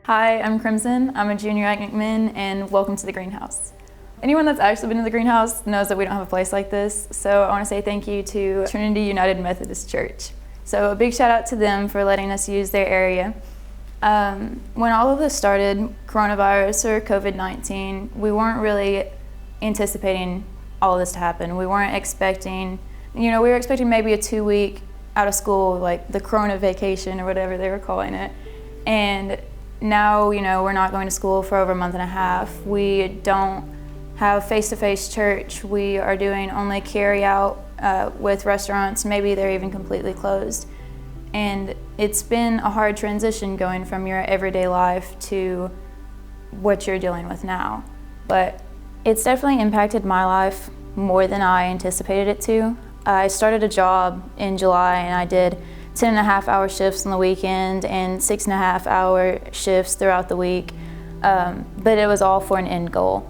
Hi, I'm Crimson. I'm a junior at McMinn, and welcome to the greenhouse. Anyone that's actually been to the greenhouse knows that we don't have a place like this, so I want to say thank you to Trinity United Methodist Church. So a big shout out to them for letting us use their area. When all of this started, coronavirus or COVID-19, we weren't really anticipating all of this to happen. We weren't expecting, we were expecting maybe a 2-week out of school, like the Corona vacation or whatever they were calling it. And now, we're not going to school for over a month and a half. We don't have face-to-face church. We are doing only carry-out with restaurants. Maybe they're even completely closed. And it's been a hard transition going from your everyday life to what you're dealing with now. But it's definitely impacted my life more than I anticipated it to. I started a job in July and I did 10.5-hour shifts on the weekend and 6.5-hour shifts throughout the week, but it was all for an end goal.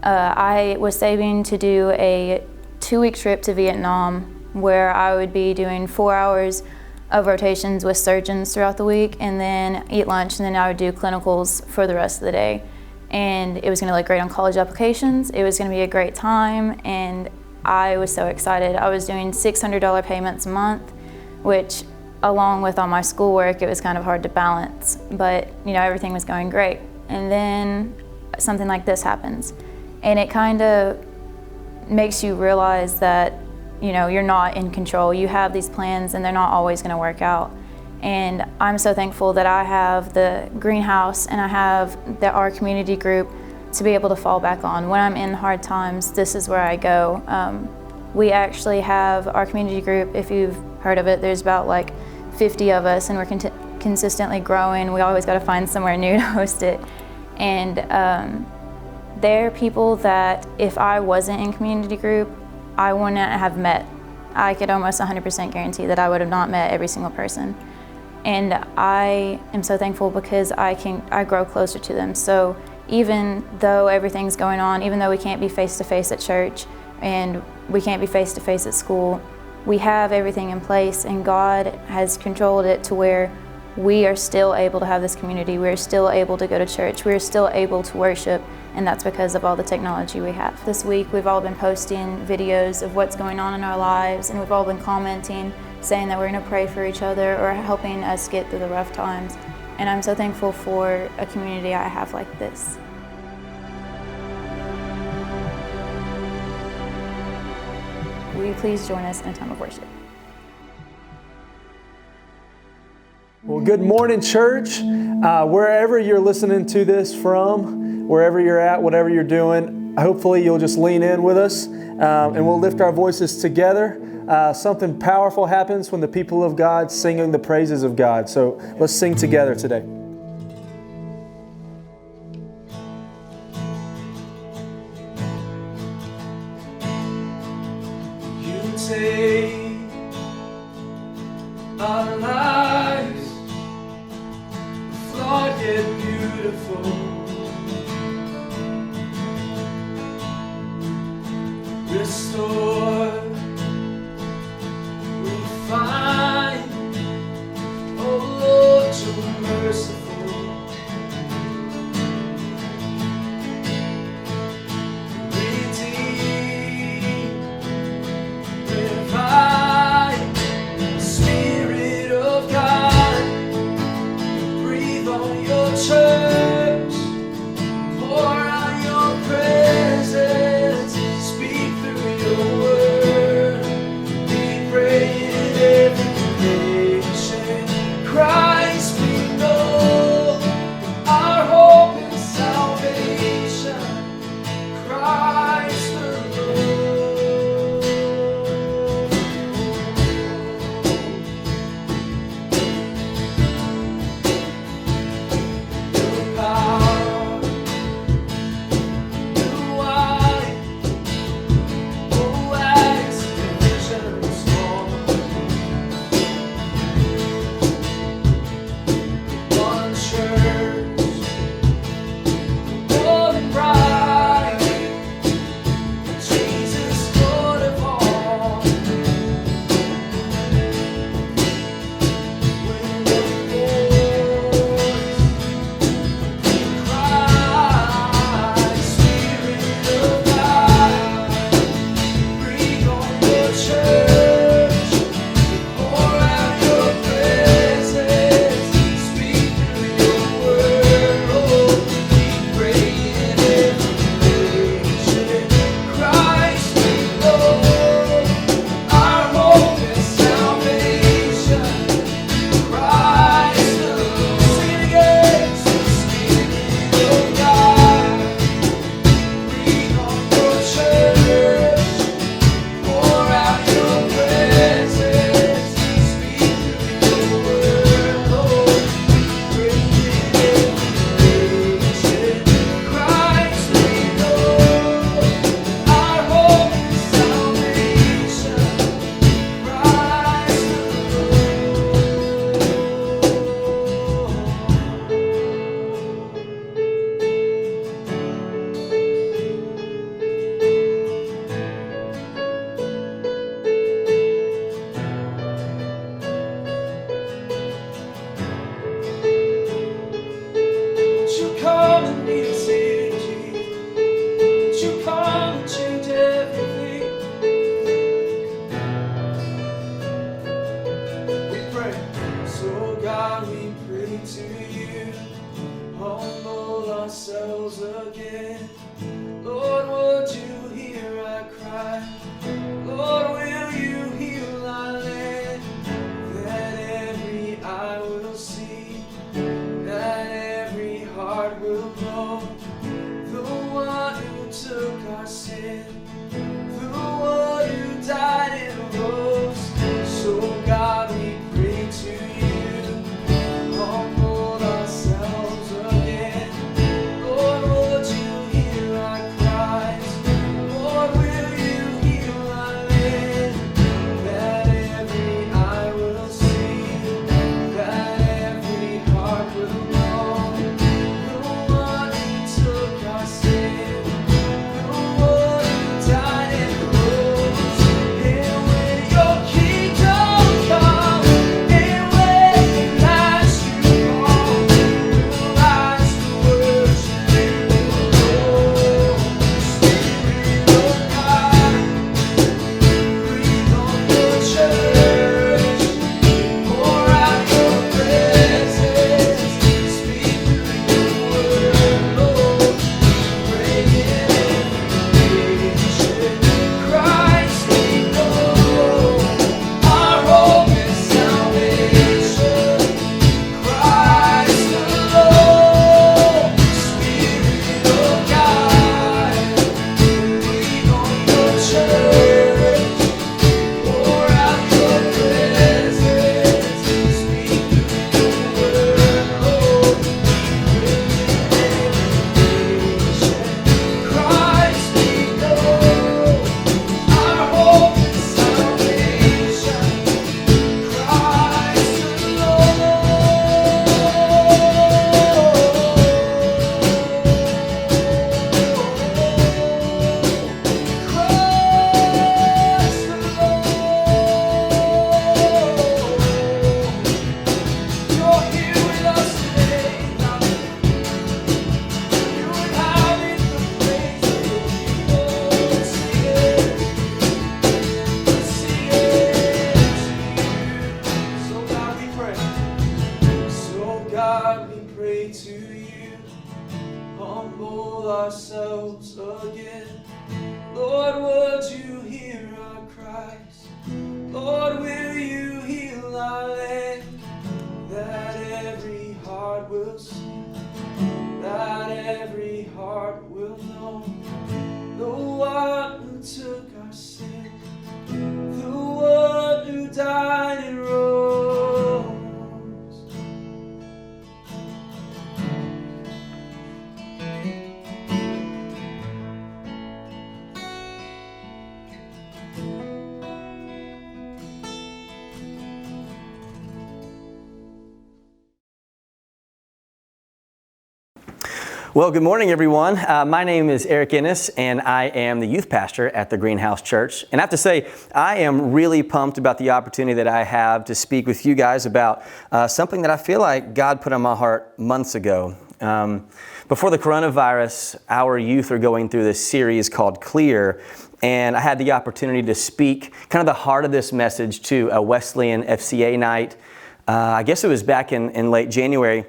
I was saving to do a 2-week trip to Vietnam where I would be doing 4 hours of rotations with surgeons throughout the week and then eat lunch, and then I would do clinicals for the rest of the day. And it was going to look great on college applications. It was going to be a great time, and I was so excited. I was doing $600 payments a month, which along with all my schoolwork, it was kind of hard to balance, but everything was going great. And then something like this happens, and it kind of makes you realize that you're not in control. You have these plans and they're not always going to work out. And I'm so thankful that I have the greenhouse and I have our community group to be able to fall back on. When I'm in hard times, this is where I go. We actually have our community group, if you've heard of it, there's about like 50 of us, and we're consistently growing. We always got to find somewhere new to host it. And they're people that if I wasn't in community group, I wouldn't have met. I could almost 100% guarantee that I would have not met every single person. And I am so thankful because I grow closer to them. So even though everything's going on, even though we can't be face-to-face at church and we can't be face-to-face at school, we have everything in place, and God has controlled it to where we are still able to have this community. We're still able to go to church. We're still able to worship, and that's because of all the technology we have. This week, we've all been posting videos of what's going on in our lives, and we've all been commenting, saying that we're going to pray for each other or helping us get through the rough times. And I'm so thankful for a community I have like this. Will you please join us in a time of worship? Well, good morning, church. Wherever you're listening to this from, wherever you're at, whatever you're doing, hopefully you'll just lean in with us and we'll lift our voices together. Something powerful happens when the people of God singing the praises of God. So let's sing together today. Take our lives, flawed yet beautiful, restore, refine, oh Lord, you're merciful. God, we pray to you. Humble ourselves again. Lord, would you hear our cry? Lord, will you heal our land? That every eye will see, that every heart will know, the one who took our sin, the one who died and rose. So God, we pray to you, humble ourselves again. Lord, would you hear our cries? Lord, will you heal our land? That every eye will see, that every heart will know, the one who took our sin, the one who died and rose. And when your kingdom come, and when the last you fall, we'll rise to worship you alone. Spirit of God, breathe on your church, pour out your presence, speak through your word, Lord, bring in every nation. Christ we know, our hope and salvation. Christ alone, Spirit of God, breathe on your church, pour out your presence, speak through your word, Lord, bring in every nation. Christ we know, our hope and salvation. Christ You're here with us today, God. You inhabit the praise of your people. Sing it to you. So God, we pray. So God, we pray to you. Humble ourselves again. Lord, would you hear our cries? Lord, will you heal our land? That every heart will see, that every heart will know, the one who took our sin, the one who died and rose. Well, good morning, everyone. My name is Eric Ennis, and I am the youth pastor at the Greenhouse Church. And I have to say, I am really pumped about the opportunity that I have to speak with you guys about something that I feel like God put on my heart months ago. Before the coronavirus, our youth are going through this series called Clear, and I had the opportunity to speak kind of the heart of this message to a Wesleyan FCA night. I guess it was back in late January.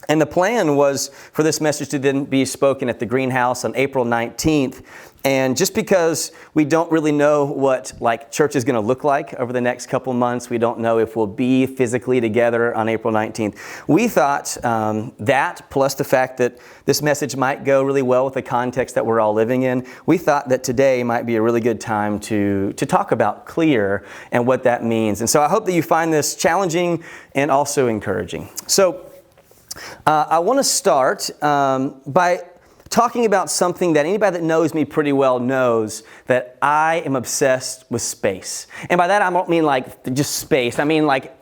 And the plan was for this message to then be spoken at the Greenhouse on April 19th. And just because we don't really know what church is going to look like over the next couple months, we don't know if we'll be physically together on April 19th. We thought that, plus the fact that this message might go really well with the context that we're all living in, we thought that today might be a really good time to talk about clear and what that means. And so I hope that you find this challenging and also encouraging. So I want to start by talking about something that anybody that knows me pretty well knows, that I am obsessed with space. And by that I don't mean just space. I mean like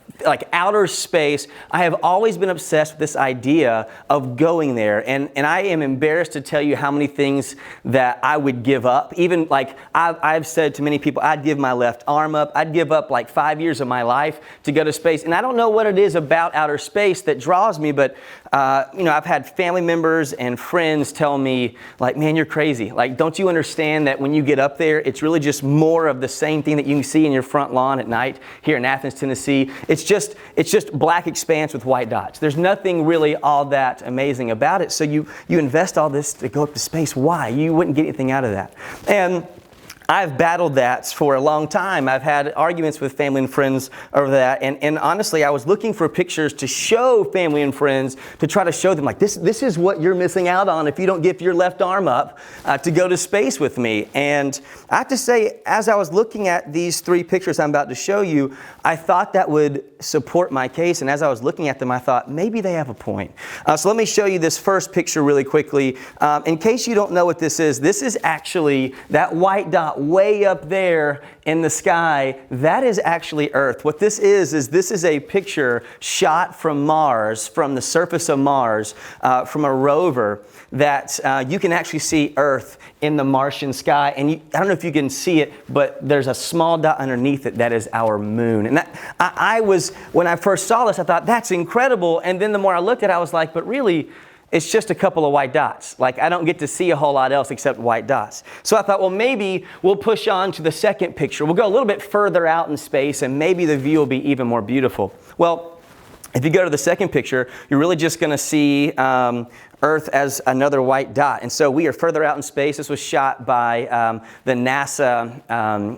outer space. I have always been obsessed with this idea of going there. And I am embarrassed to tell you how many things that I would give up. Even I've said to many people, I'd give my left arm up. I'd give up 5 years of my life to go to space. And I don't know what it is about outer space that draws me, but I've had family members and friends tell me, like, man, you're crazy. Like, don't you understand that when you get up there, it's really just more of the same thing that you can see in your front lawn at night here in Athens, Tennessee. It's just black expanse with white dots. There's nothing really all that amazing about it. So you invest all this to go up to space. Why? You wouldn't get anything out of that. And I've battled that for a long time. I've had arguments with family and friends over that. And honestly, I was looking for pictures to show family and friends, to try to show them, like, this is what you're missing out on if you don't give your left arm up to go to space with me. And I have to say, as I was looking at these 3 pictures I'm about to show you, I thought that would support my case. And as I was looking at them, I thought, maybe they have a point. So let me show you this first picture really quickly. In case you don't know what this is actually that white dot way up there in the sky. That is actually Earth. What this is a picture shot from Mars, from the surface of Mars, from a rover, that you can actually see Earth in the Martian sky. And I don't know if you can see it, but there's a small dot underneath it that is our moon. And when I first saw this, I thought, that's incredible. And then the more I looked at it, I was like, but really, it's just a couple of white dots. Like, I don't get to see a whole lot else except white dots. So I thought, well, maybe we'll push on to the second picture. We'll go a little bit further out in space, and maybe the view will be even more beautiful. Well, if you go to the second picture, you're really just going to see Earth as another white dot. And so we are further out in space. This was shot by the NASA.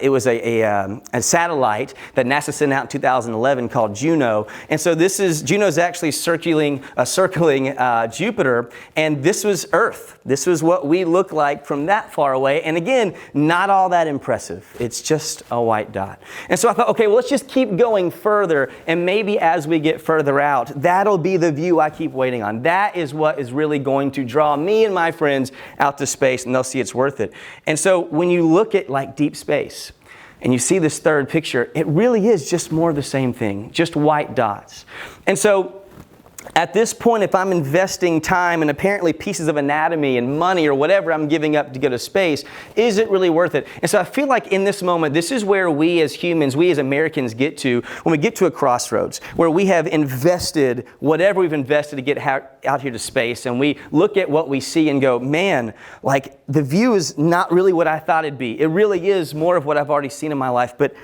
It was a satellite that NASA sent out in 2011 called Juno. And so Juno's actually circling Jupiter, and this was Earth. This was what we look like from that far away. And again, not all that impressive. It's just a white dot. And so I thought, okay, well, let's just keep going further, and maybe as we get further out, that'll be the view I keep waiting on. That is what is really going to draw me and my friends out to space, and they'll see it's worth it. And so when you look at like deep space, and you see this third picture, it really is just more of the same thing, just white dots. And so at this point, if I'm investing time and apparently pieces of anatomy and money or whatever I'm giving up to go to space, is it really worth it? And so I feel like in this moment, this is where we as humans, we as Americans get to, when we get to a crossroads, where we have invested whatever we've invested to get out here to space, and we look at what we see and go, man, like, the view is not really what I thought it'd be. It really is more of what I've already seen in my life, but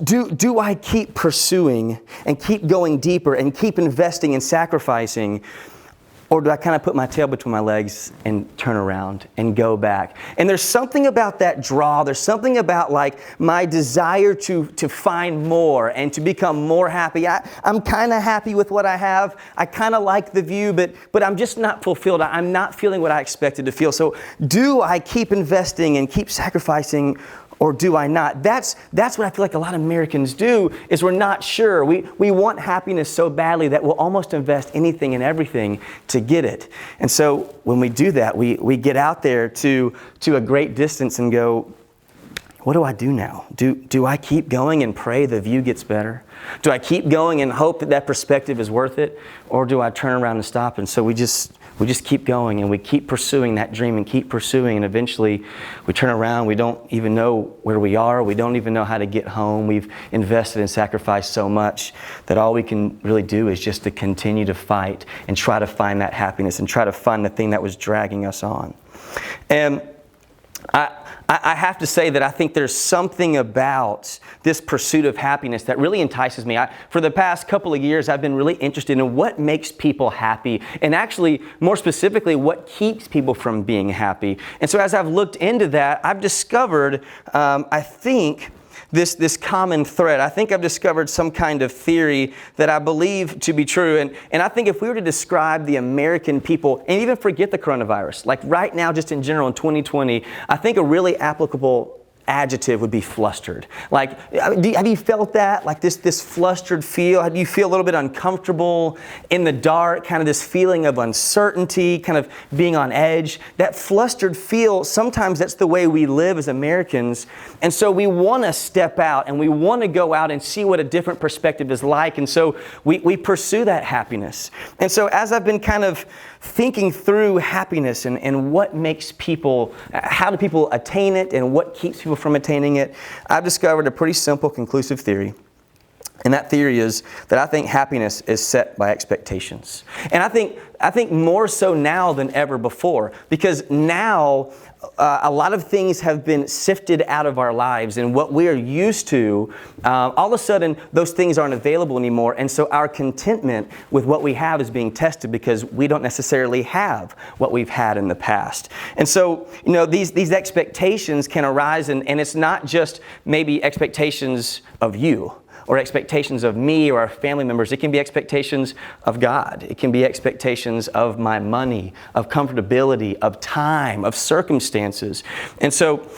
do I keep pursuing and keep going deeper and keep investing and sacrificing? Or do I kind of put my tail between my legs and turn around and go back? And there's something about that draw. There's something about like my desire to find more and to become more happy. I'm kind of happy with what I have. I kind of like the view, but I'm just not fulfilled. I'm not feeling what I expected to feel. So do I keep investing and keep sacrificing, or do I not? That's what I feel like a lot of Americans do, is we're not sure. We want happiness so badly that we'll almost invest anything and everything to get it. And so when we do that, we get out there to a great distance and go, what do I do now? Do I keep going and pray the view gets better? Do I keep going and hope that perspective is worth it? Or do I turn around and stop? And so we just keep going, and we keep pursuing that dream and keep pursuing, and eventually we turn around. We don't even know where we are. We don't even know how to get home. We've invested and sacrificed so much that all we can really do is just to continue to fight and try to find that happiness and try to find the thing that was dragging us on. And I have to say that I think there's something about this pursuit of happiness that really entices me. For the past couple of years, I've been really interested in what makes people happy, and actually, more specifically, what keeps people from being happy. And so as I've looked into that, I've discovered, I think, this common thread. I think I've discovered some kind of theory that I believe to be true. And I think if we were to describe the American people, and even forget the coronavirus, like right now, just in general in 2020, I think a really applicable adjective would be flustered. Like, have you felt that? Like this flustered feel? Do you feel a little bit uncomfortable in the dark? Kind of this feeling of uncertainty, kind of being on edge. That flustered feel, sometimes that's the way we live as Americans. And so we want to step out and we want to go out and see what a different perspective is like. And so we pursue that happiness. And so as I've been kind of thinking through happiness and what makes people, how do people attain it and what keeps people from attaining it, I've discovered a pretty simple conclusive theory. And that theory is that I think happiness is set by expectations. And I think more so now than ever before, because now a lot of things have been sifted out of our lives, and what we are used to, all of a sudden those things aren't available anymore, and so our contentment with what we have is being tested because we don't necessarily have what we've had in the past. And so, these expectations can arise, and it's not just maybe expectations of you, or expectations of me or our family members. It can be expectations of God. It can be expectations of my money, of comfortability, of time, of circumstances. And so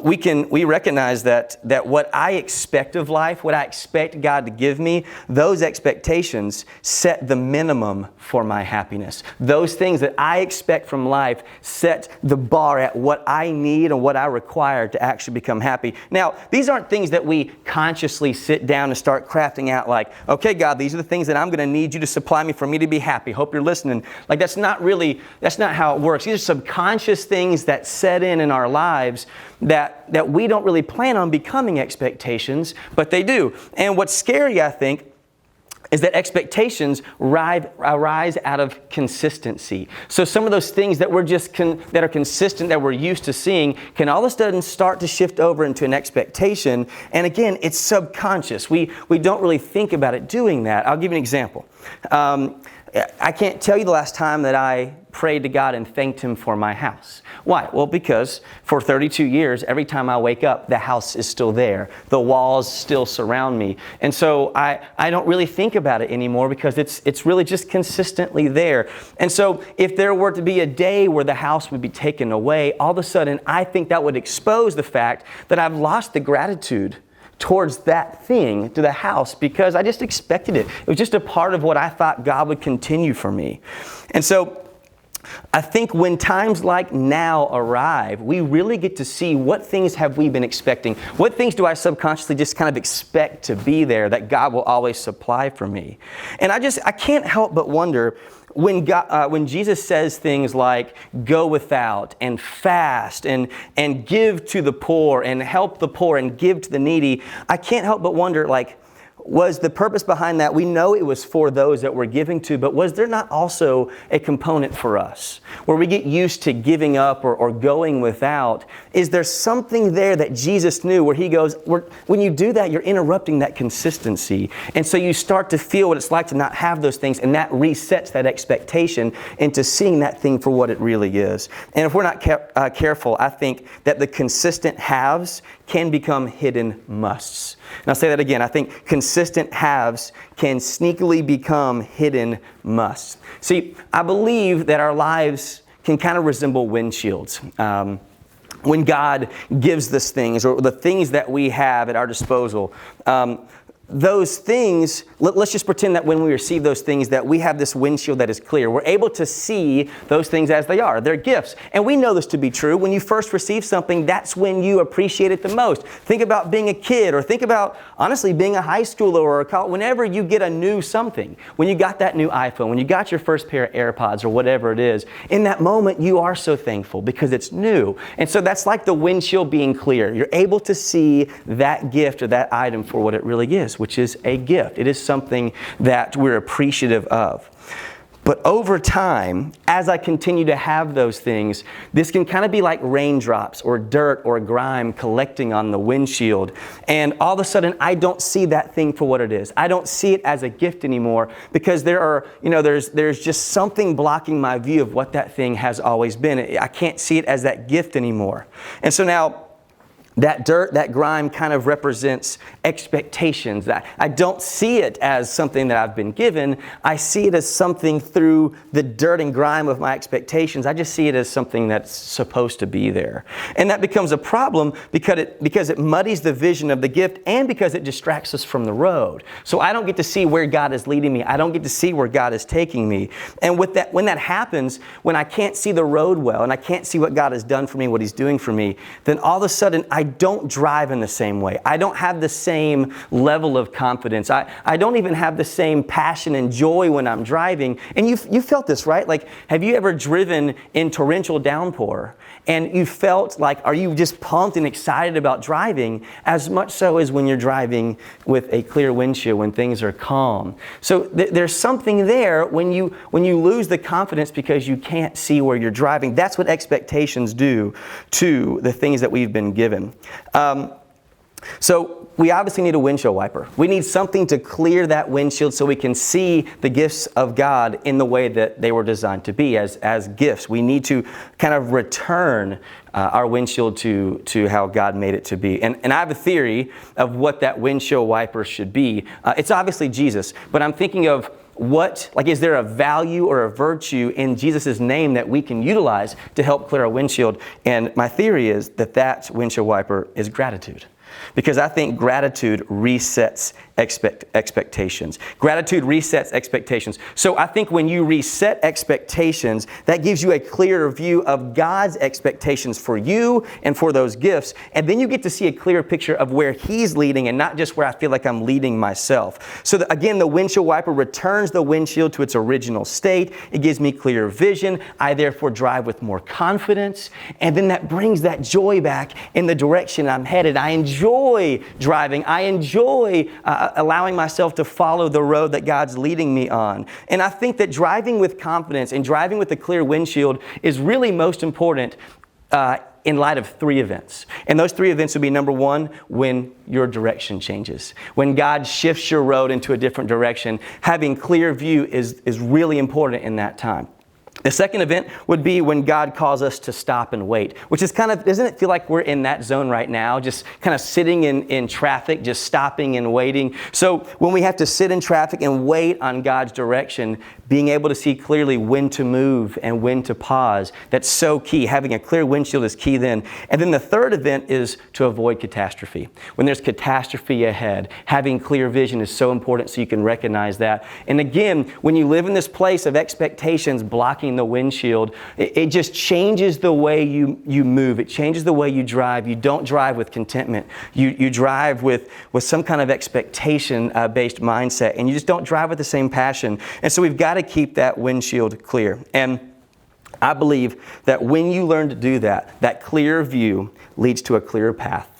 we recognize that what I expect of life, what I expect God to give me, those expectations set the minimum for my happiness. Those things that I expect from life set the bar at what I need and what I require to actually become happy. Now, these aren't things that we consciously sit down and start crafting out like, okay, God, these are the things that I'm going to need you to supply me for me to be happy. Hope you're listening. Like, that's not how it works. These are subconscious things that set in our lives that we don't really plan on becoming expectations, but they do. And what's scary, I think, is that expectations arise out of consistency. So some of those things that that are consistent, that we're used to seeing, can all of a sudden start to shift over into an expectation. And again, it's subconscious. We don't really think about it doing that. I'll give you an example. I can't tell you the last time that I prayed to God and thanked Him for my house. Why? Well, because for 32 years, every time I wake up, the house is still there. The walls still surround me. And so I don't really think about it anymore because it's really just consistently there. And so if there were to be a day where the house would be taken away, all of a sudden I think that would expose the fact that I've lost the gratitude towards that thing, to the house, because I just expected it. It was just a part of what I thought God would continue for me. And so I think when times like now arrive, we really get to see what things have we been expecting. What things do I subconsciously just kind of expect to be there that God will always supply for me? And I can't help but wonder, when Jesus says things like go without and fast and give to the poor and help the poor and give to the needy, I can't help but wonder, was the purpose behind that? We know it was for those that we're giving to, but was there not also a component for us where we get used to giving up or going without? Is there something there that Jesus knew where He goes, when you do that, you're interrupting that consistency. And so you start to feel what it's like to not have those things, and that resets that expectation into seeing that thing for what it really is. And if we're not careful, I think that the consistent haves can become hidden musts. And I'll say that again. I think consistent haves can sneakily become hidden musts. See, I believe that our lives can kind of resemble windshields. When God gives us things, or the things that we have at our disposal, those things, let's just pretend that when we receive those things that we have this windshield that is clear. We're able to see those things as they are. They're gifts. And we know this to be true. When you first receive something, that's when you appreciate it the most. Think about being a kid, or think about, honestly, being a high schooler or a college. Whenever you get a new something, when you got that new iPhone, when you got your first pair of AirPods or whatever it is, in that moment you are so thankful because it's new. And so that's like the windshield being clear. You're able to see that gift or that item for what it really is, which is a gift. It is something that we're appreciative of. But over time, as I continue to have those things, this can kind of be like raindrops or dirt or grime collecting on the windshield. And all of a sudden, I don't see that thing for what it is. I don't see it as a gift anymore because there's just something blocking my view of what that thing has always been. I can't see it as that gift anymore. And so now, that dirt, that grime kind of represents expectations. I don't see it as something that I've been given. I see it as something through the dirt and grime of my expectations. I just see it as something that's supposed to be there. And that becomes a problem because it muddies the vision of the gift and because it distracts us from the road. So I don't get to see where God is leading me. I don't get to see where God is taking me. And when that happens, when I can't see the road well and I can't see what God has done for me, what He's doing for me, then all of a sudden I don't drive in the same way. I don't have the same level of confidence. I don't even have the same passion and joy when I'm driving. And you felt this, right? Like, have you ever driven in torrential downpour and you felt like, are you just pumped and excited about driving as much so as when you're driving with a clear windshield, when things are calm? So there's something there when you lose the confidence because you can't see where you're driving. That's what expectations do to the things that we've been given. So we obviously need a windshield wiper. We need something to clear that windshield so we can see the gifts of God in the way that they were designed to be, as gifts. We need to kind of return our windshield to how God made it to be. And I have a theory of what that windshield wiper should be. It's obviously Jesus, but I'm thinking of is there a value or a virtue in Jesus' name that we can utilize to help clear our windshield? And my theory is that windshield wiper is gratitude. Because I think gratitude resets expectations. Gratitude resets expectations. So I think when you reset expectations, that gives you a clearer view of God's expectations for you and for those gifts. And then you get to see a clearer picture of where He's leading and not just where I feel like I'm leading myself. So again, the windshield wiper returns the windshield to its original state. It gives me clear vision. I therefore drive with more confidence. And then that brings that joy back in the direction I'm headed. I enjoy driving. I enjoy allowing myself to follow the road that God's leading me on. And I think that driving with confidence and driving with a clear windshield is really most important in light of 3 events. And those 3 events would be, number 1, when your direction changes. When God shifts your road into a different direction, having clear view is really important in that time. The second event would be when God calls us to stop and wait, which is doesn't it feel like we're in that zone right now, just kind of sitting in traffic, just stopping and waiting. So when we have to sit in traffic and wait on God's direction, being able to see clearly when to move and when to pause, that's so key. Having a clear windshield is key then. And then the third event is to avoid catastrophe. When there's catastrophe ahead, having clear vision is so important so you can recognize that. And again, when you live in this place of expectations blocking the windshield, it just changes the way you move. It changes the way you drive. You don't drive with contentment. You drive with some kind of expectation based mindset, and you just don't drive with the same passion. And so we've got to keep that windshield clear. And I believe that when you learn to do that, that clear view leads to a clearer path.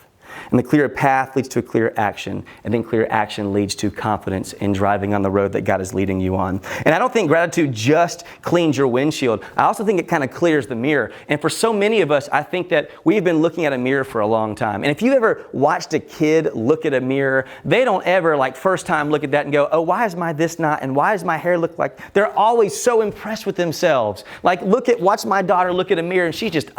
And the clearer path leads to a clear action. And then clear action leads to confidence in driving on the road that God is leading you on. And I don't think gratitude just cleans your windshield. I also think it kind of clears the mirror. And for so many of us, I think that we've been looking at a mirror for a long time. And if you've ever watched a kid look at a mirror, they don't ever first time look at that and go, oh, why is my this not? And why does my hair look like? They're always so impressed with themselves. Watch my daughter look at a mirror and she just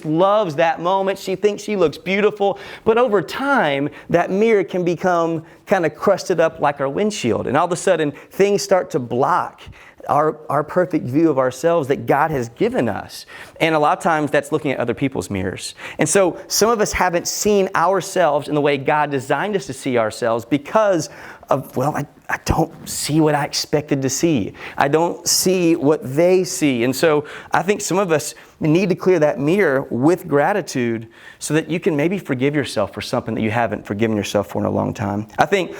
loves that moment. She thinks she looks beautiful. But over time, that mirror can become kind of crusted up like our windshield. And all of a sudden, things start to block our perfect view of ourselves that God has given us. And a lot of times that's looking at other people's mirrors. And so some of us haven't seen ourselves in the way God designed us to see ourselves because of, I don't see what I expected to see. I don't see what they see. And so I think some of us need to clear that mirror with gratitude so that you can maybe forgive yourself for something that you haven't forgiven yourself for in a long time. I think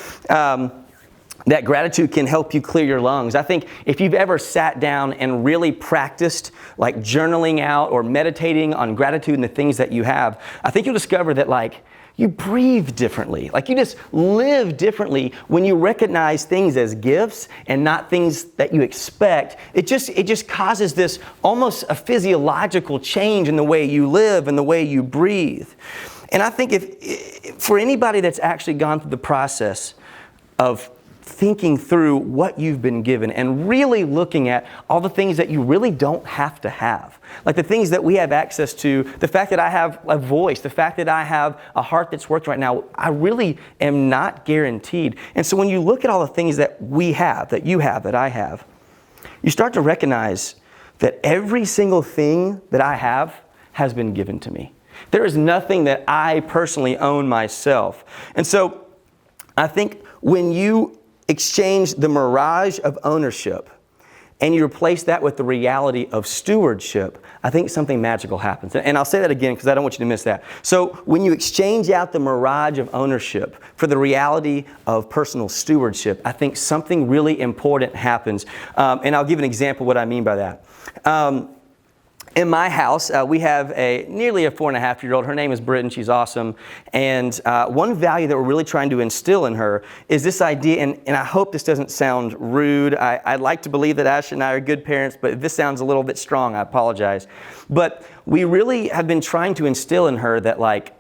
that gratitude can help you clear your lungs. I think if you've ever sat down and really practiced journaling out or meditating on gratitude and the things that you have, I think you'll discover that you breathe differently. You just live differently when you recognize things as gifts and not things that you expect. It just causes this almost a physiological change in the way you live and the way you breathe. And I think if for anybody that's actually gone through the process of thinking through what you've been given and really looking at all the things that you really don't have to have. The things that we have access to, the fact that I have a voice, the fact that I have a heart that's working right now, I really am not guaranteed. And so when you look at all the things that we have, that you have, that I have, you start to recognize that every single thing that I have has been given to me. There is nothing that I personally own myself. And so I think when you exchange the mirage of ownership and you replace that with the reality of stewardship, I think something magical happens. And I'll say that again because I don't want you to miss that. So when you exchange out the mirage of ownership for the reality of personal stewardship, I think something really important happens. And I'll give an example of what I mean by that. In my house, we have nearly a 4.5-year-old. Her name is Britton. She's awesome. And one value that we're really trying to instill in her is this idea, and I hope this doesn't sound rude. I'd like to believe that Ash and I are good parents, but if this sounds a little bit strong, I apologize. But we really have been trying to instill in her that, like,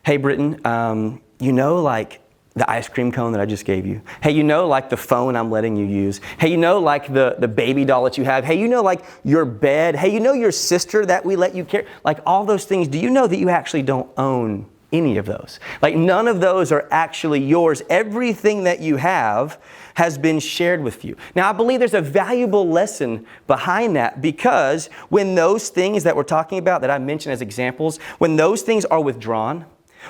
hey, Britton, like, the ice cream cone that I just gave you. Hey, like the phone I'm letting you use. Hey, like the baby doll that you have. Hey, like your bed. Hey, your sister that we let you carry. Like all those things. Do you know that you actually don't own any of those? Like none of those are actually yours. Everything that you have has been shared with you. Now, I believe there's a valuable lesson behind that, because when those things that we're talking about that I mentioned as examples, when those things are withdrawn,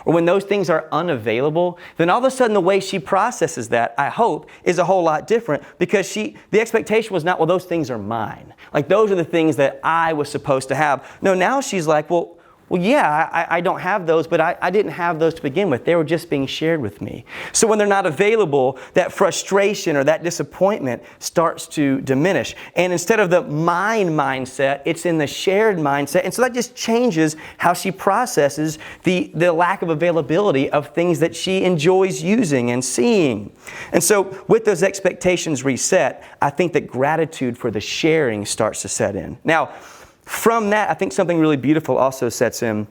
or when those things are unavailable, then all of a sudden the way she processes that, I hope, is a whole lot different, because the expectation was not, well, those things are mine. Like those are the things that I was supposed to have. No, now she's like, well, yeah, I don't have those, but I didn't have those to begin with. They were just being shared with me. So when they're not available, that frustration or that disappointment starts to diminish. And instead of the mine mindset, it's in the shared mindset. And so that just changes how she processes the lack of availability of things that she enjoys using and seeing. And so with those expectations reset, I think that gratitude for the sharing starts to set in. Now, from that, I think something really beautiful also sets in,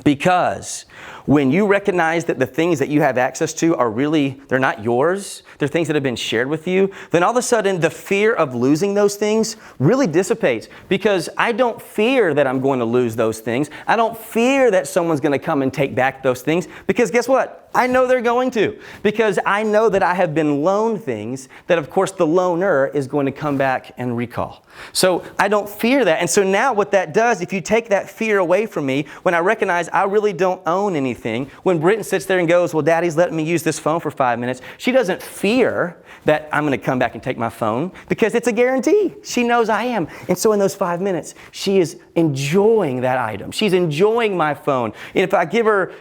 because when you recognize that the things that you have access to are really, they're not yours, they're things that have been shared with you, then all of a sudden the fear of losing those things really dissipates, because I don't fear that I'm going to lose those things. I don't fear that someone's going to come and take back those things, because guess what? I know they're going to, because I know that I have been loaned things that, of course, the loaner is going to come back and recall. So I don't fear that. And so now what that does, if you take that fear away from me, when I recognize I really don't own anything, when Britton sits there and goes, well, Daddy's letting me use this phone for 5 minutes, she doesn't fear that I'm going to come back and take my phone, because it's a guarantee. She knows I am. And so in those 5 minutes, she is enjoying that item. She's enjoying my phone. And if I give her,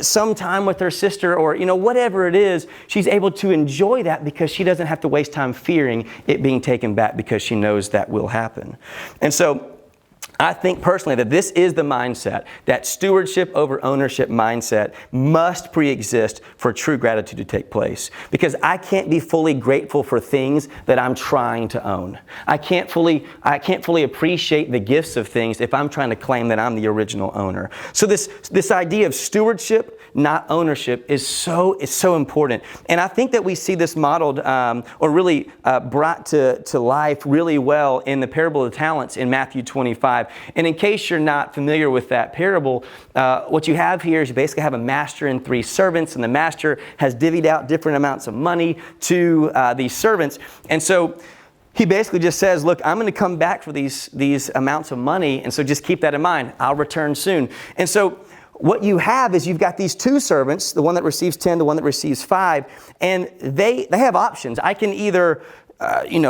some time with her sister, or, whatever it is, she's able to enjoy that, because she doesn't have to waste time fearing it being taken back, because she knows that will happen. And so I think personally that this is the mindset, that stewardship over ownership mindset must pre-exist for true gratitude to take place. Because I can't be fully grateful for things that I'm trying to own. I can't fully appreciate the gifts of things if I'm trying to claim that I'm the original owner. So this idea of stewardship, not ownership, is so important. And I think that we see this modeled or really brought to life really well in the parable of the talents in Matthew 25. And in case you're not familiar with that parable, what you have here is you basically have a master and 3 servants, and the master has divvied out different amounts of money to these servants. And so he basically just says, look, I'm going to come back for these amounts of money, and so just keep that in mind. I'll return soon. And so what you have is you've got these 2 servants, the one that receives 10, the one that receives 5, and they have options. I can either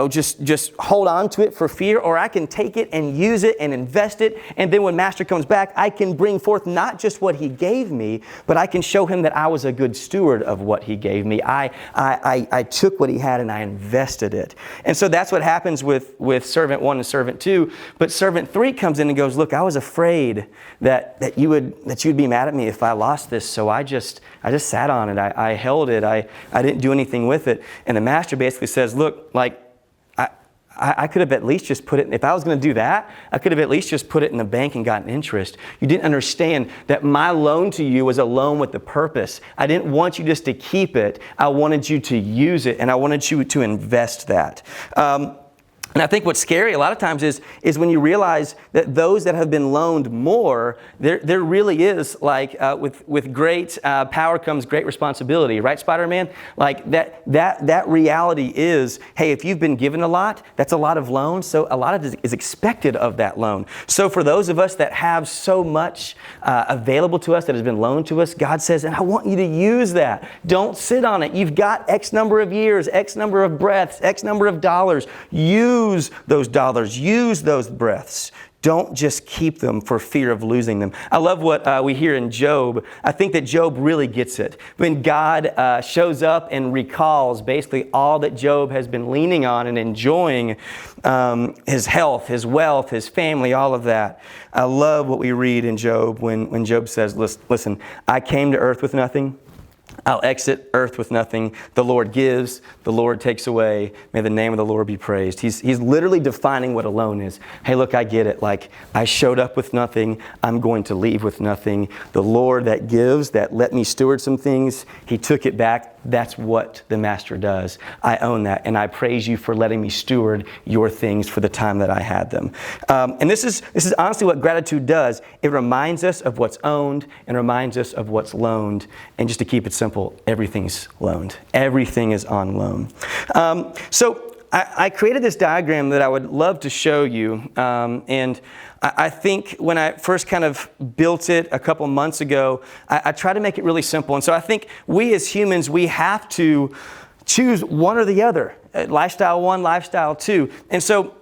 just hold on to it for fear, or I can take it and use it and invest it. And then when master comes back, I can bring forth not just what he gave me, but I can show him that I was a good steward of what he gave me. I took what he had and I invested it. And so that's what happens with servant 1 and servant 2. But servant 3 comes in and goes, look, I was afraid that you'd be mad at me if I lost this. So I just sat on it. I held it. I didn't do anything with it. And the master basically says, look, like, I could have at least just put it, if I was going to do that, I could have at least just put it in the bank and gotten interest. You didn't understand that my loan to you was a loan with a purpose. I didn't want you just to keep it. I wanted you to use it, and I wanted you to invest that. And I think what's scary a lot of times is when you realize that those that have been loaned more, there really is, like, with great power comes great responsibility, right, Spider-Man? Like that reality is, hey, if you've been given a lot, that's a lot of loan, so a lot of it is expected of that loan. So for those of us that have so much available to us that has been loaned to us, God says, and I want you to use that. Don't sit on it. You've got X number of years, X number of breaths, X number of dollars. Use use those dollars, use those breaths. Don't just keep them for fear of losing them. I love what we hear in Job. I think that Job really gets it. When God shows up and recalls basically all that Job has been leaning on and enjoying, his health, his wealth, his family, all of that. I love what we read in Job when Job says, listen, I came to earth with nothing. I'll exit earth with nothing. The Lord gives, the Lord takes away. May the name of the Lord be praised. He's literally defining what alone is. Hey, look, I get it. Like, I showed up with nothing. I'm going to leave with nothing. The Lord that gives, that let me steward some things, He took it back. That's what the Master does. I own that, and I praise you for letting me steward your things for the time that I had them. And this is honestly what gratitude does. It reminds us of what's owned and reminds us of what's loaned. And just to keep it simple, everything's loaned. Everything is on loan. So I created this diagram that I would love to show you. And I think when I first kind of built it a couple months ago, I tried to make it really simple. And so I think we as humans, we have to choose one or the other. Lifestyle 1, lifestyle 2. And so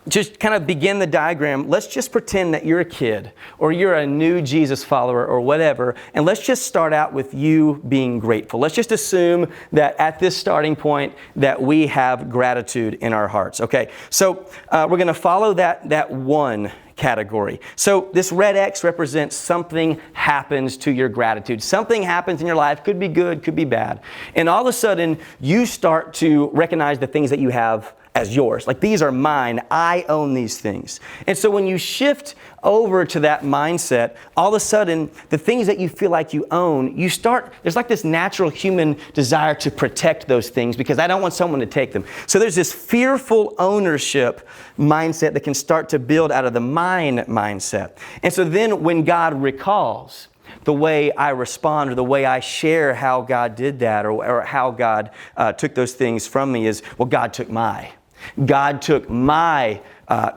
just kind of begin the diagram. Let's just pretend that you're a kid or you're a new Jesus follower or whatever. And let's just start out with you being grateful. Let's just assume that at this starting point that we have gratitude in our hearts. Okay, so we're going to follow that one category. So this red X represents something happens to your gratitude. Something happens in your life, could be good, could be bad. And all of a sudden you start to recognize the things that you have as yours. Like, these are mine. I own these things. And so when you shift over to that mindset, all of a sudden, the things that you feel like you own, there's like this natural human desire to protect those things because I don't want someone to take them. So there's this fearful ownership mindset that can start to build out of the mine mindset. And so then when God recalls, the way I respond or the way I share how God did that or how God took those things from me is, well, God took my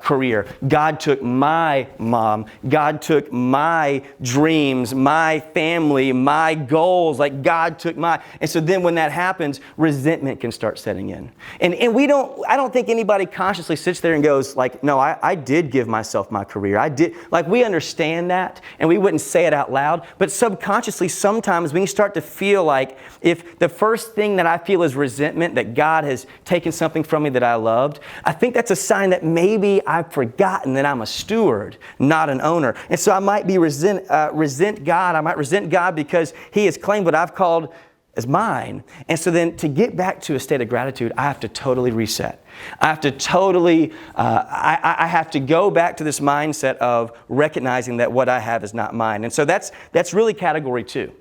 career. God took my mom. God took my dreams, my family, my goals. Like, God took and so then when that happens, resentment can start setting in. And I don't think anybody consciously sits there and goes like, no, I did give myself my career. I did. Like, we understand that and we wouldn't say it out loud, but subconsciously sometimes when you start to feel like if the first thing that I feel is resentment, that God has taken something from me that I loved, I think that's a sign that maybe I've forgotten that I'm a steward, not an owner. And so I might be resent God. I might resent God because He has claimed what I've called as mine. And so then to get back to a state of gratitude, I have to totally reset. I have to totally, I have to go back to this mindset of recognizing that what I have is not mine. And so that's really category 2.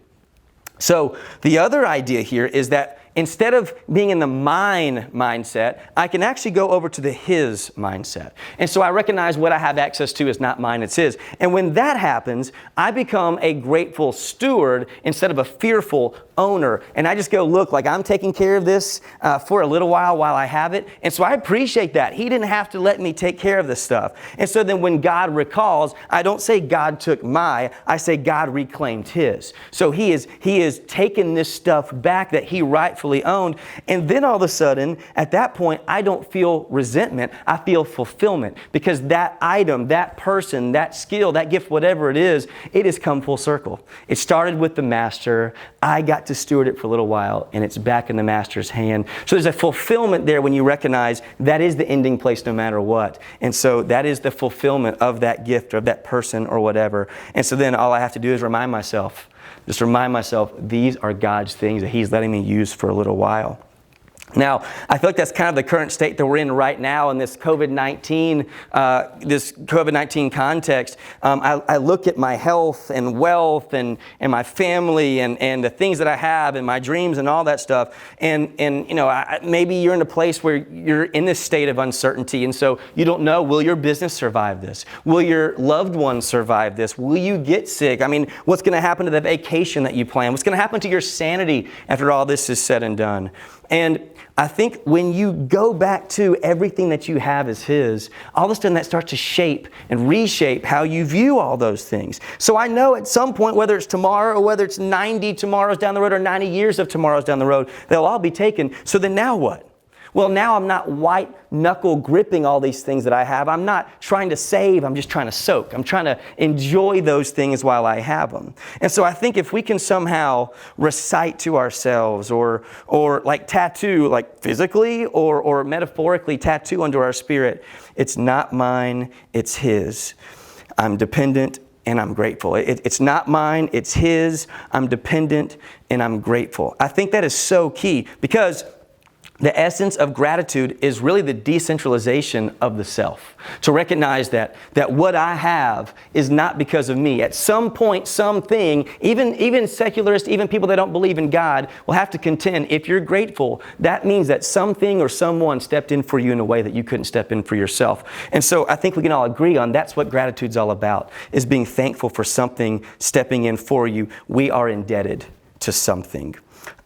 So the other idea here is that instead of being in the mine mindset, I can actually go over to the His mindset. And so I recognize what I have access to is not mine, it's His. And when that happens, I become a grateful steward instead of a fearful owner. And I just go, look, like, I'm taking care of this for a little while I have it. And so I appreciate that. He didn't have to let me take care of this stuff. And so then when God recalls, I don't say God took I say God reclaimed His. So He is taken this stuff back that He rightfully owned. And then all of a sudden, at that point, I don't feel resentment. I feel fulfillment because that item, that person, that skill, that gift, whatever it has come full circle. It started with the Master. I got to steward it for a little while and it's back in the Master's hand. So there's a fulfillment there when you recognize that is the ending place no matter what. And so that is the fulfillment of that gift or of that person or whatever. And so then all I have to do is remind myself, these are God's things that He's letting me use for a little while. Now, I feel like that's kind of the current state that we're in right now in this COVID-19 context. I look at my health and wealth and my family and the things that I have and my dreams and all that stuff. And maybe you're in a place where you're in this state of uncertainty. And so you don't know, will your business survive this? Will your loved ones survive this? Will you get sick? I mean, what's going to happen to the vacation that you plan? What's going to happen to your sanity after all this is said and done? And I think when you go back to everything that you have as His, all of a sudden that starts to shape and reshape how you view all those things. So I know at some point, whether it's tomorrow or whether it's 90 tomorrows down the road or 90 years of tomorrows down the road, they'll all be taken. So then now what? well, now I'm not white knuckle gripping all these things that I have. I'm not trying to save. I'm just trying to soak. I'm trying to enjoy those things while I have them. And so I think if we can somehow recite to ourselves or like tattoo, like physically or metaphorically tattoo under our spirit, it's not mine, it's His. I'm dependent and I'm grateful. It's not mine, it's His. I'm dependent and I'm grateful. I think that is so key because the essence of gratitude is really the decentralization of the self. To recognize that what I have is not because of me. At some point, something, even secularists, even people that don't believe in God, will have to contend, if you're grateful, that means that something or someone stepped in for you in a way that you couldn't step in for yourself. And so I think we can all agree on that's what gratitude's all about, is being thankful for something stepping in for you. We are indebted to something.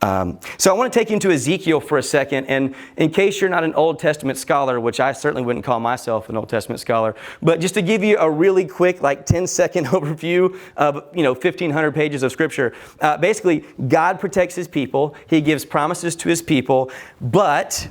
So I want to take you into Ezekiel for a second, and in case you're not an Old Testament scholar, which I certainly wouldn't call myself an Old Testament scholar, but just to give you a really quick, like 10-second overview of 1,500 pages of Scripture. Basically, God protects His people. He gives promises to His people, but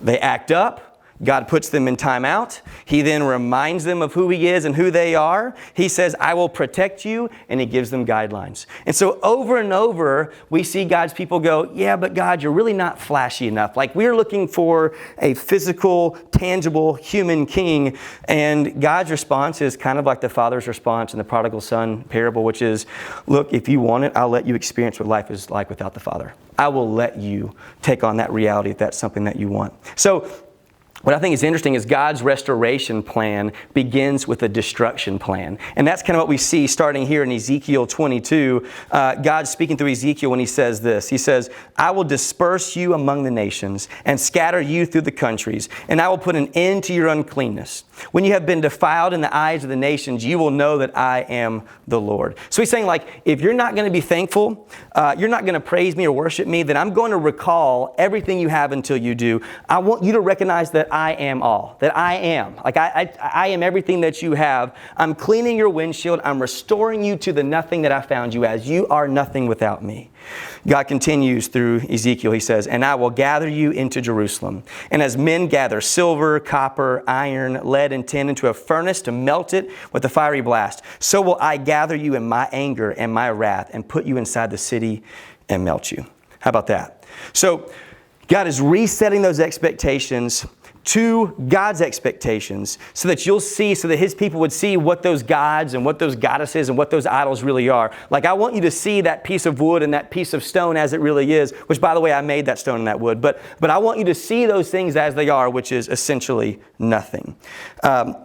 they act up. God puts them in timeout. He then reminds them of who He is and who they are. He says, I will protect you, and He gives them guidelines. And so over and over, we see God's people go, yeah, but God, you're really not flashy enough. Like, we're looking for a physical, tangible, human king. And God's response is kind of like the father's response in the prodigal son parable, which is, look, if you want it, I'll let you experience what life is like without the Father. I will let you take on that reality if that's something that you want. So what I think is interesting is God's restoration plan begins with a destruction plan. And that's kind of what we see starting here in Ezekiel 22. God's speaking through Ezekiel when He says this. He says, I will disperse you among the nations and scatter you through the countries, and I will put an end to your uncleanness. When you have been defiled in the eyes of the nations, you will know that I am the Lord. So He's saying, like, if you're not going to be thankful, you're not going to praise me or worship me, then I'm going to recall everything you have until you do. I want you to recognize that I am all, that I am. Like, I am everything that you have. I'm cleaning your windshield. I'm restoring you to the nothing that I found you as. You are nothing without me. God continues through Ezekiel. He says, and I will gather you into Jerusalem. And as men gather silver, copper, iron, lead, and tin into a furnace to melt it with a fiery blast, so will I gather you in my anger and my wrath and put you inside the city and melt you. How about that? So God is resetting those expectations to God's expectations so that you'll see, so that His people would see what those gods and what those goddesses and what those idols really are. Like, I want you to see that piece of wood and that piece of stone as it really is, which, by the way, I made that stone and that wood. But I want you to see those things as they are, which is essentially nothing. So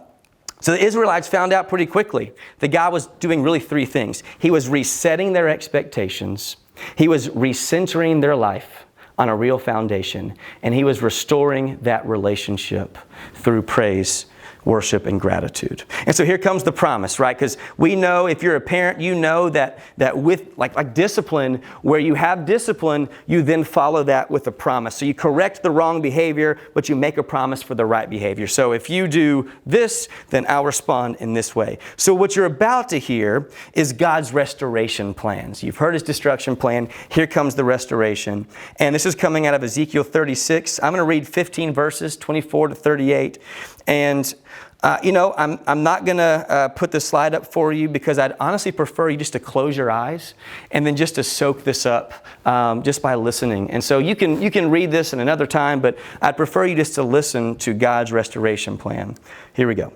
the Israelites found out pretty quickly that God was doing really three things. He was resetting their expectations. He was recentering their life on a real foundation, and He was restoring that relationship through praise, worship, and gratitude. And so here comes the promise, right? Because we know, if you're a parent, you know that with like discipline, where you have discipline, you then follow that with a promise. So you correct the wrong behavior, but you make a promise for the right behavior. So if you do this, then I'll respond in this way. So what you're about to hear is God's restoration plans. You've heard His destruction plan. Here comes the restoration. And this is coming out of Ezekiel 36. I'm going to read 15 verses, 24 to 38. And I'm not going to put the slide up for you because I'd honestly prefer you just to close your eyes and then just to soak this up just by listening. And so you can read this in another time, but I'd prefer you just to listen to God's restoration plan. Here we go.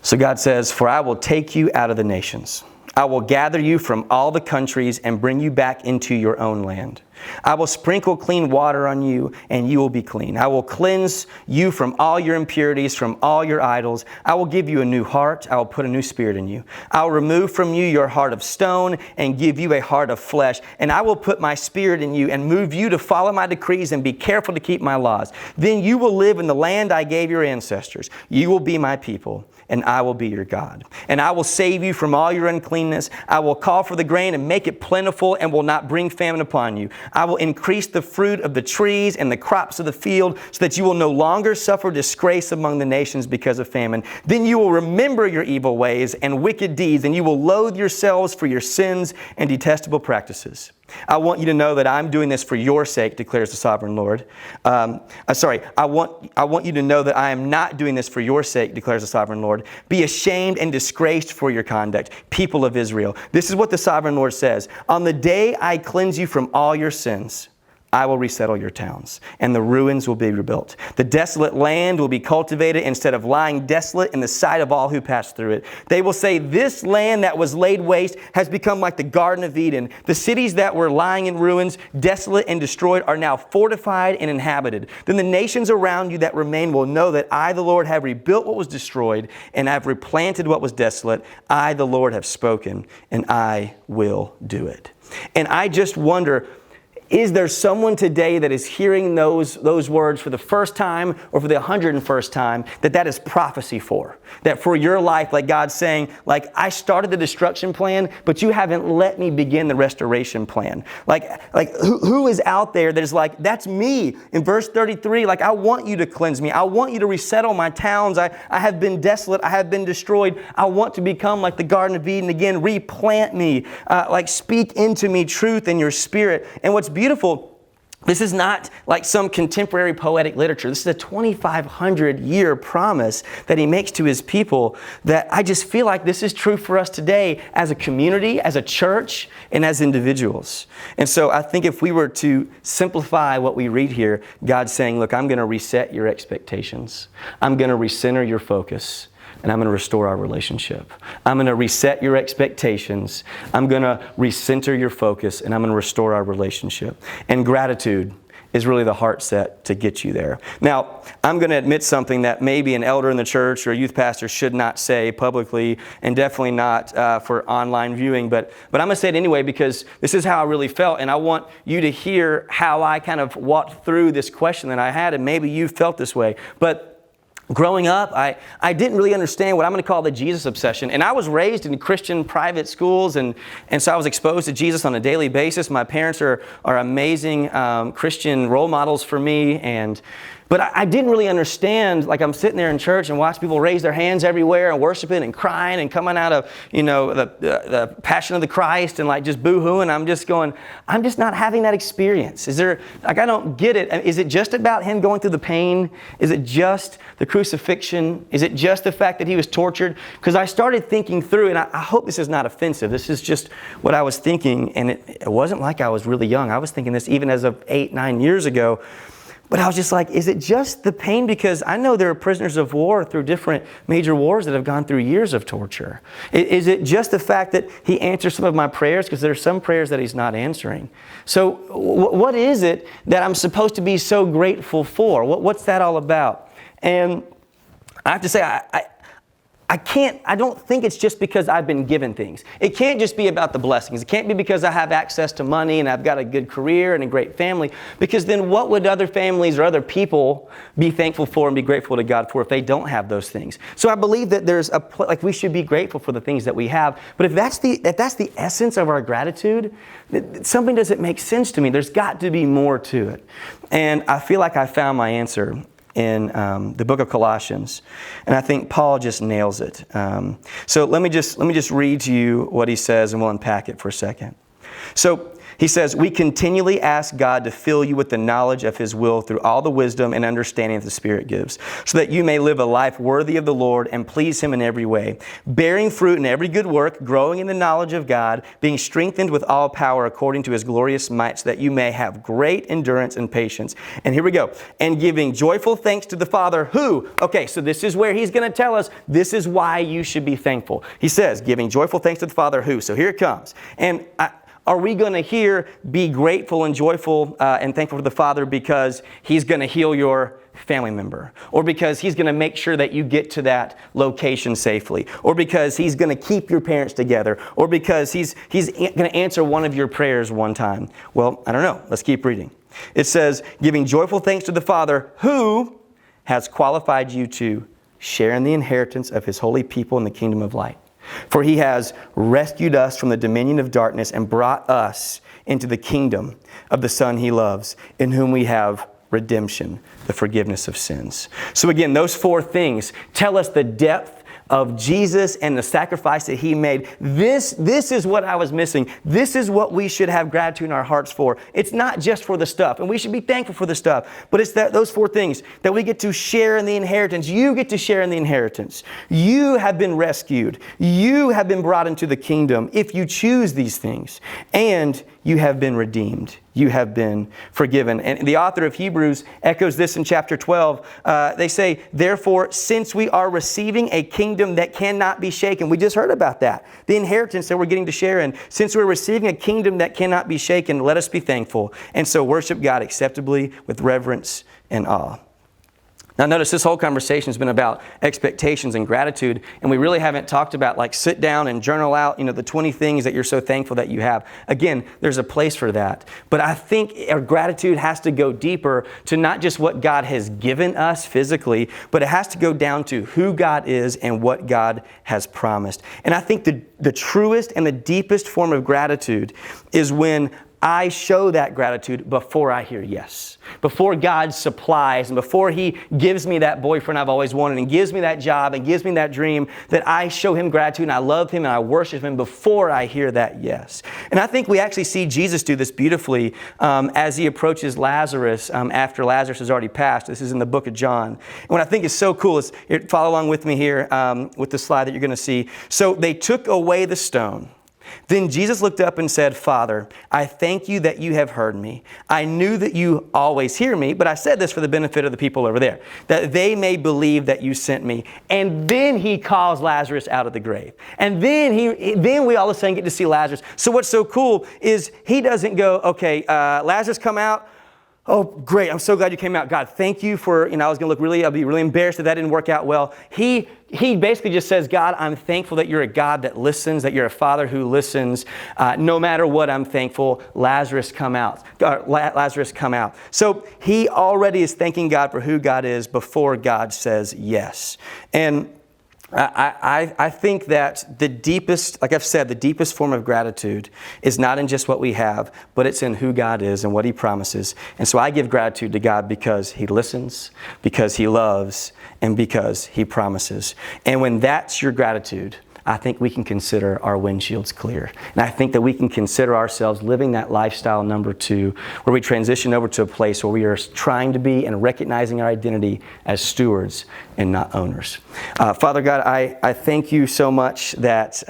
So God says, for I will take you out of the nations. I will gather you from all the countries and bring you back into your own land. I will sprinkle clean water on you, and you will be clean. I will cleanse you from all your impurities, from all your idols. I will give you a new heart. I will put a new spirit in you. I will remove from you your heart of stone and give you a heart of flesh. And I will put my spirit in you and move you to follow my decrees and be careful to keep my laws. Then you will live in the land I gave your ancestors. You will be my people, and I will be your God. And I will save you from all your uncleanness. I will call for the grain and make it plentiful and will not bring famine upon you. I will increase the fruit of the trees and the crops of the field so that you will no longer suffer disgrace among the nations because of famine. Then you will remember your evil ways and wicked deeds, and you will loathe yourselves for your sins and detestable practices. I want you to know that I'm doing this for your sake, declares the sovereign Lord. I want you to know that I am not doing this for your sake, declares the sovereign Lord. Be ashamed and disgraced for your conduct, people of Israel. This is what the sovereign Lord says. On the day I cleanse you from all your sins, I will resettle your towns, and the ruins will be rebuilt. The desolate land will be cultivated instead of lying desolate in the sight of all who pass through it. They will say, this land that was laid waste has become like the Garden of Eden. The cities that were lying in ruins, desolate and destroyed, are now fortified and inhabited. Then the nations around you that remain will know that I, the Lord, have rebuilt what was destroyed, and have replanted what was desolate. I, the Lord, have spoken, and I will do it. And I just wonder, is there someone today that is hearing those words for the first time or for the 101st time that is prophecy for? That for your life, like God's saying, like, I started the destruction plan, but you haven't let me begin the restoration plan. Like who is out there that is like, that's me. In verse 33, like, I want you to cleanse me. I want you to resettle my towns. I have been desolate. I have been destroyed. I want to become like the Garden of Eden again. Replant me. Speak into me truth in your spirit. And what's beautiful, this is not like some contemporary poetic literature. This is a 2,500-year promise that he makes to his people, that I just feel like this is true for us today as a community, as a church, and as individuals. And so I think if we were to simplify what we read here, God's saying, look, I'm going to reset your expectations. I'm going to recenter your focus. And I'm going to restore our relationship. I'm going to reset your expectations. I'm going to recenter your focus, and I'm going to restore our relationship. And gratitude is really the heart set to get you there. Now, I'm going to admit something that maybe an elder in the church or a youth pastor should not say publicly, and definitely not for online viewing, but I'm going to say it anyway because this is how I really felt, and I want you to hear how I kind of walked through this question that I had, and maybe you felt this way. But growing up, I didn't really understand what I'm going to call the Jesus obsession. And I was raised in Christian private schools, and so I was exposed to Jesus on a daily basis. My parents are amazing Christian role models for me, but I didn't really understand, like, I'm sitting there in church and watch people raise their hands everywhere and worshiping and crying and coming out of, the Passion of the Christ and like just boo-hooing. I'm just going, I'm just not having that experience. I don't get it. Is it just about him going through the pain? Is it just the crucifixion? Is it just the fact that he was tortured? Because I started thinking through, and I hope this is not offensive. This is just what I was thinking, and it wasn't like I was really young. I was thinking this even as of 8-9 years ago. But I was just like, is it just the pain? Because I know there are prisoners of war through different major wars that have gone through years of torture. Is it just the fact that he answers some of my prayers? Because there are some prayers that he's not answering. So what is it that I'm supposed to be so grateful for? What's that all about? And I have to say, I don't think it's just because I've been given things. It can't just be about the blessings. It can't be because I have access to money and I've got a good career and a great family. Because then what would other families or other people be thankful for and be grateful to God for if they don't have those things? So I believe that there's we should be grateful for the things that we have. But if that's the essence of our gratitude, something doesn't make sense to me. There's got to be more to it. And I feel like I found my answer in the book of Colossians, and I think Paul just nails it. So let me just read to you what he says, and we'll unpack it for a second. So he says, we continually ask God to fill you with the knowledge of His will through all the wisdom and understanding that the Spirit gives, so that you may live a life worthy of the Lord and please Him in every way, bearing fruit in every good work, growing in the knowledge of God, being strengthened with all power according to His glorious might, so that you may have great endurance and patience. And here we go. And giving joyful thanks to the Father who, okay, so this is where he's going to tell us this is why you should be thankful. He says, giving joyful thanks to the Father who. So here it comes. And are we going to here be grateful and joyful and thankful to the Father because He's going to heal your family member? Or because He's going to make sure that you get to that location safely? Or because He's going to keep your parents together? Or because He's going to answer one of your prayers one time? Well, I don't know. Let's keep reading. It says, giving joyful thanks to the Father who has qualified you to share in the inheritance of His holy people in the kingdom of light. For He has rescued us from the dominion of darkness and brought us into the kingdom of the Son He loves, in whom we have redemption, the forgiveness of sins. So again, those four things tell us the depth of Jesus and the sacrifice that he made. This is what I was missing. This is what we should have gratitude in our hearts for. It's not just for the stuff, and we should be thankful for the stuff, but it's those four things that we get to share in the inheritance. You get to share in the inheritance. You have been rescued. You have been brought into the kingdom if you choose these things, and you have been redeemed. You have been forgiven. And the author of Hebrews echoes this in chapter 12. They say, therefore, since we are receiving a kingdom that cannot be shaken. We just heard about that. The inheritance that we're getting to share in. Since we're receiving a kingdom that cannot be shaken, let us be thankful. And so worship God acceptably with reverence and awe. Now notice this whole conversation has been about expectations and gratitude, and we really haven't talked about like sit down and journal out, the 20 things that you're so thankful that you have. Again, there's a place for that. But I think our gratitude has to go deeper to not just what God has given us physically, but it has to go down to who God is and what God has promised. And I think the truest and the deepest form of gratitude is when I show that gratitude before I hear yes. Before God supplies and before He gives me that boyfriend I've always wanted and gives me that job and gives me that dream, that I show Him gratitude and I love Him and I worship Him before I hear that yes. And I think we actually see Jesus do this beautifully as He approaches Lazarus after Lazarus has already passed. This is in the book of John. And what I think is so cool is, follow along with me here with the slide that you're going to see. So they took away the stone. Then Jesus looked up and said, Father, I thank you that you have heard me. I knew that you always hear me, but I said this for the benefit of the people over there, that they may believe that you sent me. And then He calls Lazarus out of the grave. And then we all of a sudden get to see Lazarus. So what's so cool is He doesn't go, okay, Lazarus, come out. Oh, great. I'm so glad you came out. God, thank you for, I'll be really embarrassed if that didn't work out well. He basically just says, God, I'm thankful that you're a God that listens, that you're a Father who listens. No matter what, I'm thankful. Lazarus, come out. Lazarus, come out. So He already is thanking God for who God is before God says yes. And I think that the deepest, like I've said, the deepest form of gratitude is not in just what we have, but it's in who God is and what He promises. And so I give gratitude to God because He listens, because He loves, and because He promises. And when that's your gratitude, I think we can consider our windshields clear. And I think that we can consider ourselves living that lifestyle number 2, where we transition over to a place where we are trying to be and recognizing our identity as stewards and not owners. Father God, I thank you so much that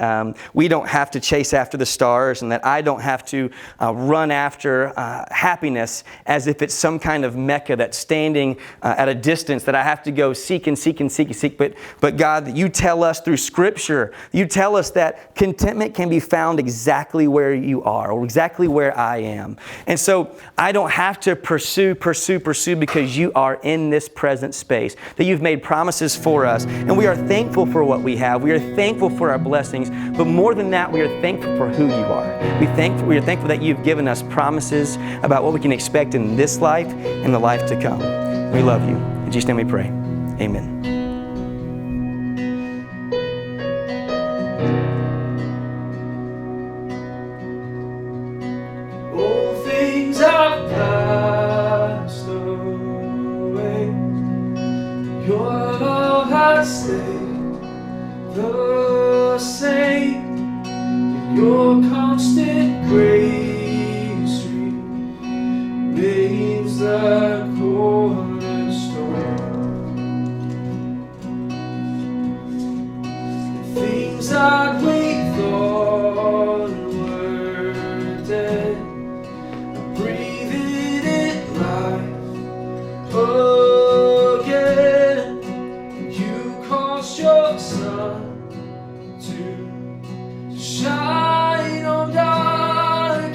we don't have to chase after the stars and that I don't have to run after happiness as if it's some kind of Mecca that's standing at a distance that I have to go seek and seek and seek and seek. But God, you tell us through Scripture, you tell us that contentment can be found exactly where you are or exactly where I am. And so I don't have to pursue because you are in this present space, that you've made promises for us. And we are thankful for what we have. We are thankful for our blessings. But more than that, we are thankful for who you are. We are thankful that you've given us promises about what we can expect in this life and the life to come. We love you. In Jesus' name we pray. Amen. All things have passed away. Your love has stayed the same. In your constant grace remains the cornerstone. The things that we thought were dead, breathing in life again. You caused your sun to shine on dark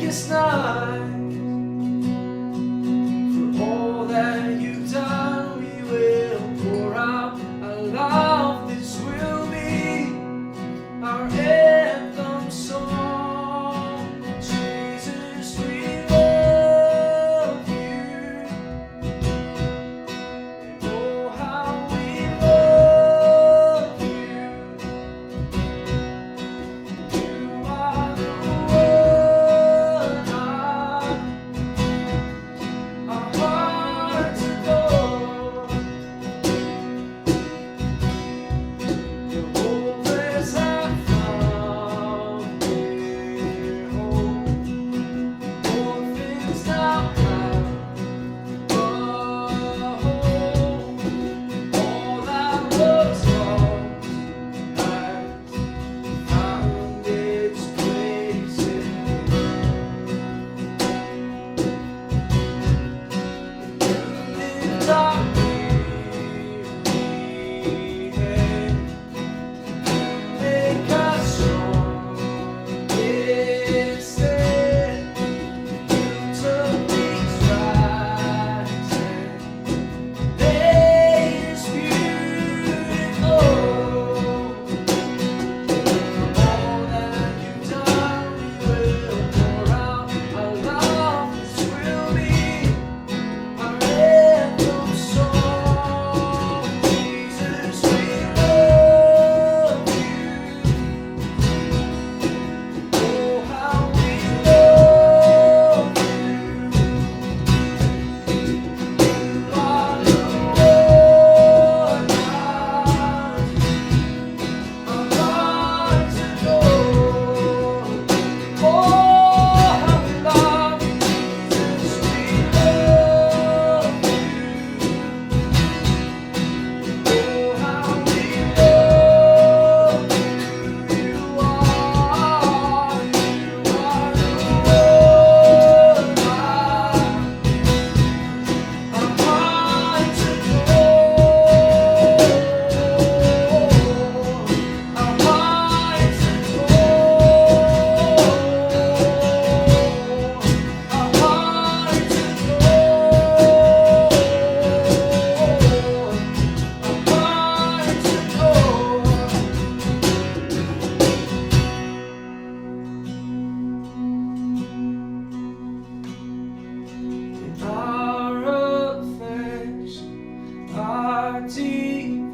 our devotion.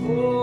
Oh,